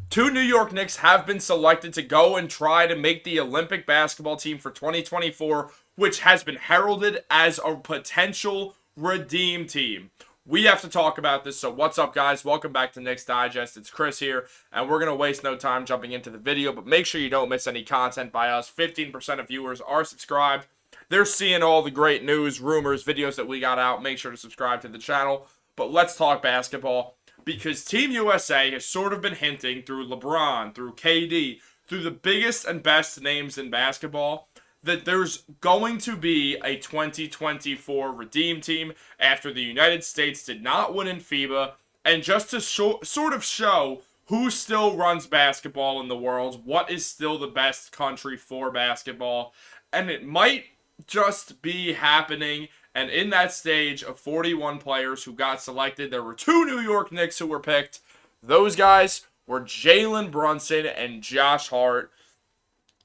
Two New York Knicks have been selected to go and try to make the Olympic basketball team for 2024, which has been heralded as a potential redeem team. We have to talk about this, so what's up, guys? Welcome back to Knicks Digest. It's Chris here, and we're going to waste no time jumping into the video, but make sure you don't miss any content by us. 15% of viewers are subscribed. They're seeing all the great news, rumors, videos that we got out. Make sure to subscribe to the channel. But let's talk basketball, because Team USA has sort of been hinting through LeBron, through KD, through the biggest and best names in basketball, that there's going to be a 2024 Redeem Team after the United States did not win in FIBA, and just to sort of show who still runs basketball in the world, what is still the best country for basketball, and it might just be happening. And in that stage of 41 players who got selected, there were two New York Knicks who were picked. Those guys were Jalen Brunson and Josh Hart,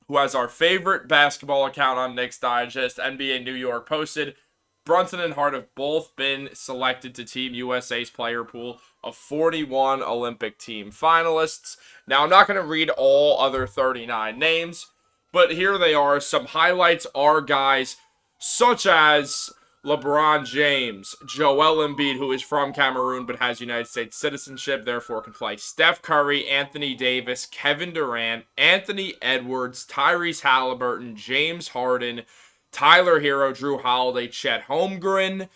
who has our favorite basketball account on Knicks Digest, NBA New York, posted. Brunson and Hart have both been selected to Team USA's player pool of 41 Olympic team finalists. Now, I'm not going to read all other 39 names, but here they are. Some highlights are guys such as LeBron James, Joel Embiid, who is from Cameroon but has United States citizenship, therefore can play, Steph Curry, Anthony Davis, Kevin Durant, Anthony Edwards, Tyrese Halliburton, James Harden, Tyler Hero, Drew Holiday, Chet Holmgren,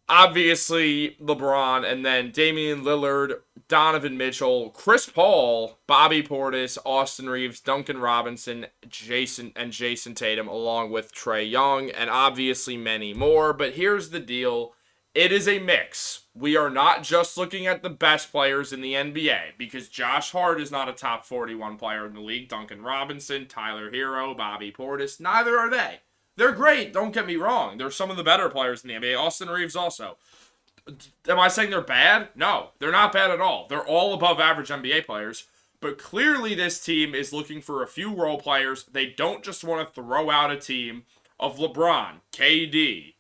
obviously LeBron, and then Damian Lillard, Donovan Mitchell, Chris Paul, Bobby Portis, Austin Reeves, Duncan Robinson, Jason Tatum, along with Trae Young, and obviously many more. But here's the deal. It is a mix. We are not just looking at the best players in the NBA, because Josh Hart is not a top 41 player in the league. Duncan Robinson, Tyler Hero, Bobby Portis, neither are they. They're great, don't get me wrong. They're some of the better players in the NBA. Austin Reeves also. Am I saying they're bad? No, they're not bad at all. They're all above average NBA players. But clearly this team is looking for a few role players. They don't just want to throw out a team of LeBron, KD,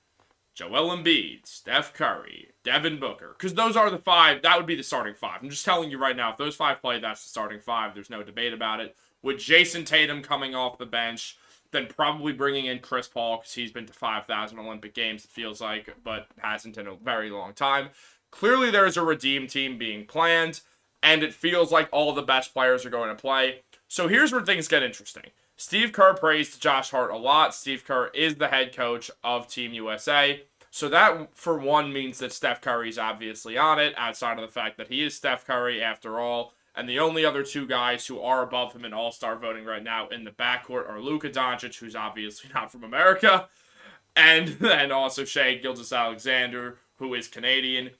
Joel Embiid, Steph Curry, Devin Booker. Because those are the five. That would be the starting five. I'm just telling you right now, if those five play, that's the starting five. There's no debate about it. With Jason Tatum coming off the bench, then probably bringing in Chris Paul, because he's been to 5,000 Olympic Games, it feels like, but hasn't in a very long time. Clearly there is a Redeem Team being planned, and it feels like all the best players are going to play. So here's where things get interesting. Steve Kerr praised Josh Hart a lot. Steve Kerr is the head coach of Team USA. So that, for one, means that Steph Curry's obviously on it, outside of the fact that he is Steph Curry after all. And the only other two guys who are above him in all-star voting right now in the backcourt are Luka Doncic, who's obviously not from America, and then also Shai Gilgeous-Alexander, who is Canadian.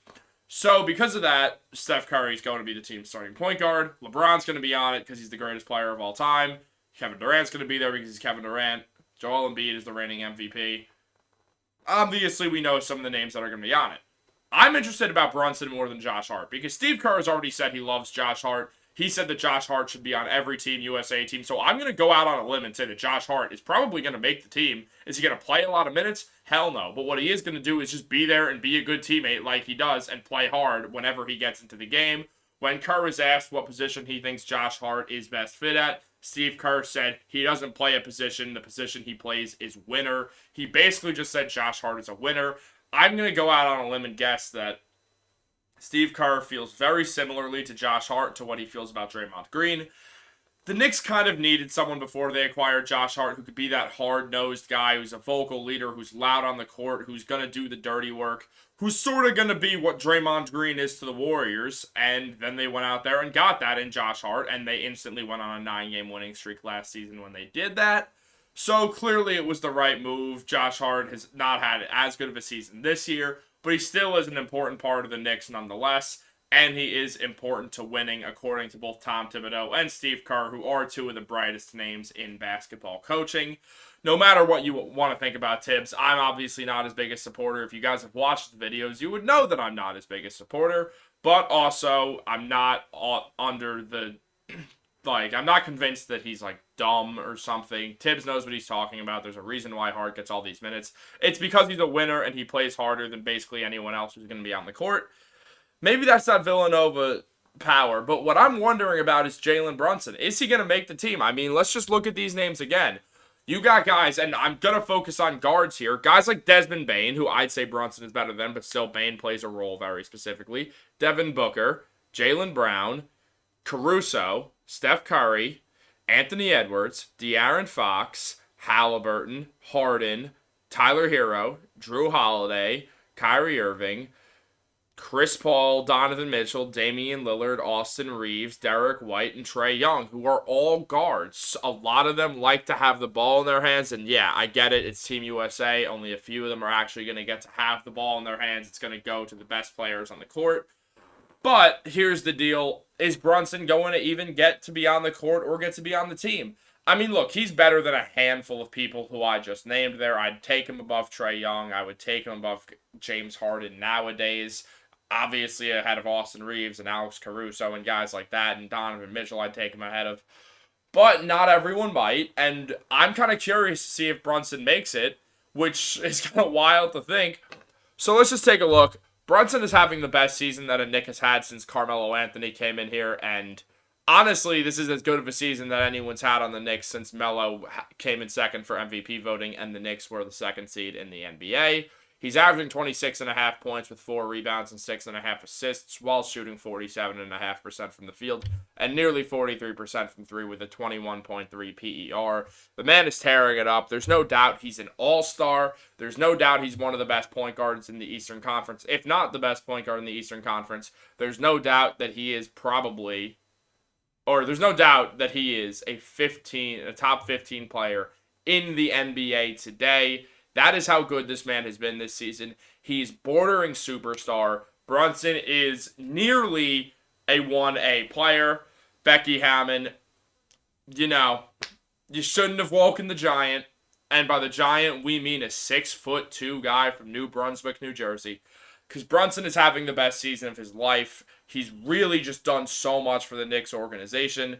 So because of that, Steph Curry is going to be the team's starting point guard. LeBron's going to be on it because he's the greatest player of all time. Kevin Durant's going to be there because he's Kevin Durant. Joel Embiid is the reigning MVP. Obviously, we know some of the names that are going to be on it. I'm interested about Brunson more than Josh Hart, because Steve Kerr has already said he loves Josh Hart. He said that Josh Hart should be on every Team USA team. So I'm going to go out on a limb and say that Josh Hart is probably going to make the team. Is he going to play a lot of minutes? Hell no. But what he is going to do is just be there and be a good teammate like he does and play hard whenever he gets into the game. When Kerr was asked what position he thinks Josh Hart is best fit at, Steve Kerr said he doesn't play a position. The position he plays is winner. He basically just said Josh Hart is a winner. I'm going to go out on a limb and guess that Steve Kerr feels very similarly to Josh Hart to what he feels about Draymond Green. The Knicks kind of needed someone before they acquired Josh Hart who could be that hard-nosed guy who's a vocal leader, who's loud on the court, who's going to do the dirty work, who's sort of going to be what Draymond Green is to the Warriors. And then they went out there and got that in Josh Hart, and they instantly went on a 9-game winning streak last season when they did that. So clearly it was the right move. Josh Hart has not had as good of a season this year, but he still is an important part of the Knicks nonetheless, and he is important to winning according to both Tom Thibodeau and Steve Kerr, who are two of the brightest names in basketball coaching. No matter what you want to think about Tibbs, I'm obviously not his biggest supporter. If you guys have watched the videos, you would know that I'm not his biggest supporter, but also I'm not under the... I'm not convinced that he's, dumb or something. Tibbs knows what he's talking about. There's a reason why Hart gets all these minutes. It's because he's a winner and he plays harder than basically anyone else who's going to be on the court. Maybe that's that Villanova power. But what I'm wondering about is Jalen Brunson. Is he going to make the team? I mean, let's just look at these names again. You got guys, and I'm going to focus on guards here. Guys like Desmond Bane, who I'd say Brunson is better than, but still Bane plays a role very specifically. Devin Booker, Jaylen Brown, Caruso, Steph Curry, Anthony Edwards, De'Aaron Fox, Halliburton, Harden, Tyler Hero, Drew Holiday, Kyrie Irving, Chris Paul, Donovan Mitchell, Damian Lillard, Austin Reeves, Derek White, and Trae Young, who are all guards. A lot of them like to have the ball in their hands, and yeah, I get it. It's Team USA. Only a few of them are actually going to get to have the ball in their hands. It's going to go to the best players on the court. But here's the deal. Is Brunson going to even get to be on the court or get to be on the team? I mean, look, he's better than a handful of people who I just named there. I'd take him above Trae Young. I would take him above James Harden nowadays. Obviously ahead of Austin Reeves and Alex Caruso and guys like that, and Donovan Mitchell I'd take him ahead of. But not everyone might, and I'm kind of curious to see if Brunson makes it, which is kind of wild to think. So let's just take a look. Brunson is having the best season that a Knick has had since Carmelo Anthony came in here, and honestly, this is as good of a season that anyone's had on the Knicks since Melo came in second for MVP voting and the Knicks were the second seed in the NBA. He's averaging 26.5 points with 4 rebounds and 6.5 assists while shooting 47.5% from the field and nearly 43% from 3 with a 21.3 PER. The man is tearing it up. There's no doubt he's an all-star. There's no doubt he's one of the best point guards in the Eastern Conference, if not the best point guard in the Eastern Conference. There's no doubt that he is probably, or there's no doubt that he is a top 15 player in the NBA today. That is how good this man has been this season. He's bordering superstar. Brunson is nearly a 1A player. Becky Hammon, you shouldn't have woken the giant. And by the giant, we mean a 6'2" guy from New Brunswick, New Jersey. Because Brunson is having the best season of his life. He's really just done so much for the Knicks organization.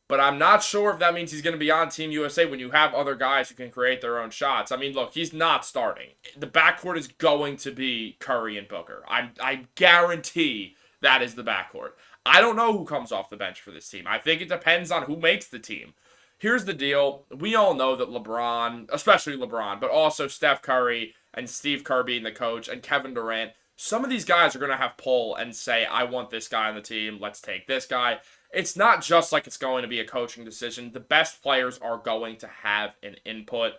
But I'm not sure if that means he's going to be on Team USA when you have other guys who can create their own shots. I mean, look, he's not starting. The backcourt is going to be Curry and Booker. I guarantee that is the backcourt. I don't know who comes off the bench for this team. I think it depends on who makes the team. Here's the deal. We all know that LeBron, especially LeBron, but also Steph Curry and Steve Kerr being the coach and Kevin Durant, some of these guys are going to have pull and say, I want this guy on the team. Let's take this guy. It's not just like it's going to be a coaching decision. The best players are going to have an input,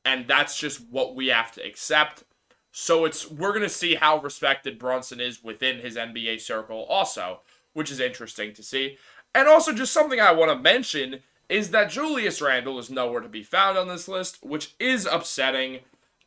and that's just what we have to accept. So we're going to see how respected Brunson is within his NBA circle also, which is interesting to see. And also just something I want to mention is that Julius Randle is nowhere to be found on this list, which is upsetting.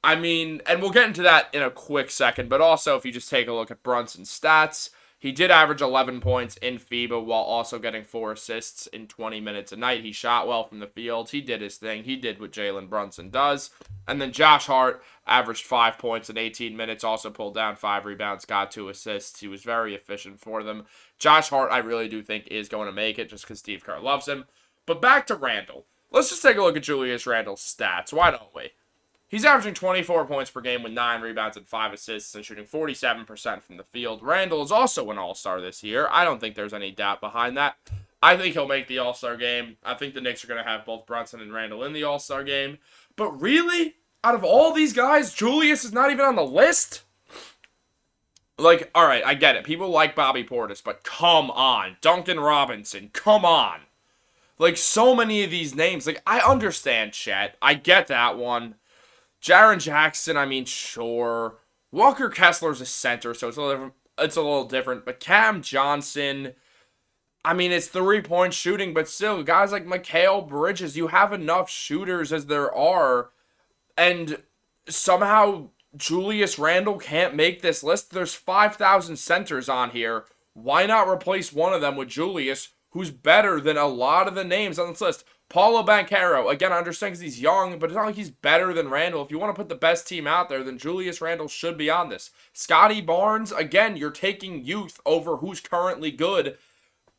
I mean, and we'll get into that in a quick second, but also if you just take a look at Brunson's stats, he did average 11 points in FIBA while also getting 4 assists in 20 minutes a night. He shot well from the field. He did his thing. He did what Jalen Brunson does. And then Josh Hart averaged 5 points in 18 minutes, also pulled down 5 rebounds, got 2 assists. He was very efficient for them. Josh Hart, I really do think, is going to make it just because Steve Kerr loves him. But back to Randall. Let's just take a look at Julius Randle's stats. Why don't we? He's averaging 24 points per game with 9 rebounds and 5 assists and shooting 47% from the field. Randall is also an all-star this year. I don't think there's any doubt behind that. I think he'll make the all-star game. I think the Knicks are going to have both Brunson and Randall in the all-star game. But really, out of all these guys, Julius is not even on the list? Like, all right, I get it. People like Bobby Portis, but come on. Duncan Robinson, come on. Like, so many of these names. Like, I understand, Chet. I get that one. Jaren Jackson, I mean, sure. Walker Kessler's a center, so it's a little different. But Cam Johnson, I mean, it's 3-point shooting, but still, guys like Mikal Bridges, you have enough shooters as there are, and somehow Julius Randle can't make this list. There's 5,000 centers on here. Why not replace one of them with Julius, who's better than a lot of the names on this list? Paulo Banchero, again, I understand because he's young, but it's not like he's better than Randall. If you want to put the best team out there, then Julius Randle should be on this. Scotty Barnes, again, you're taking youth over who's currently good.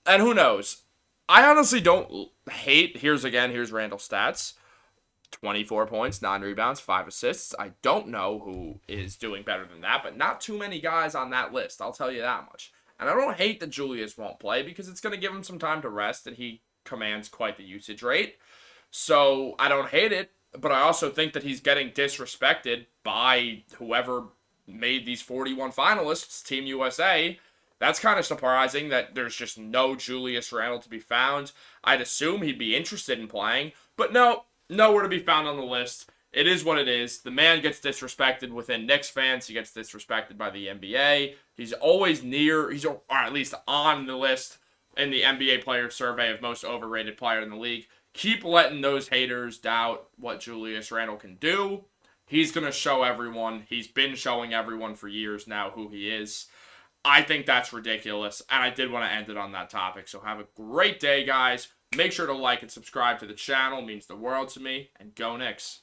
And who knows? I honestly don't hate. Here's Randall's stats. 24 points, 9 rebounds, 5 assists. I don't know who is doing better than that, but not too many guys on that list. I'll tell you that much. And I don't hate that Julius won't play because it's going to give him some time to rest, and he commands quite the usage rate. So I don't hate it, but I also think that he's getting disrespected by whoever made these 41 finalists, Team USA. That's kind of surprising that there's just no Julius Randle to be found. I'd assume he'd be interested in playing, but no, nowhere to be found on the list. It is what it is. The man gets disrespected within Knicks fans. He gets disrespected by the NBA. He's always near, or at least on the list in the NBA player survey of most overrated player in the league. Keep letting those haters doubt what Julius Randle can do. He's going to show everyone. He's been showing everyone for years now who he is. I think that's ridiculous, and I did want to end it on that topic. So have a great day, guys. Make sure to like and subscribe to the channel. It means the world to me, and go Knicks.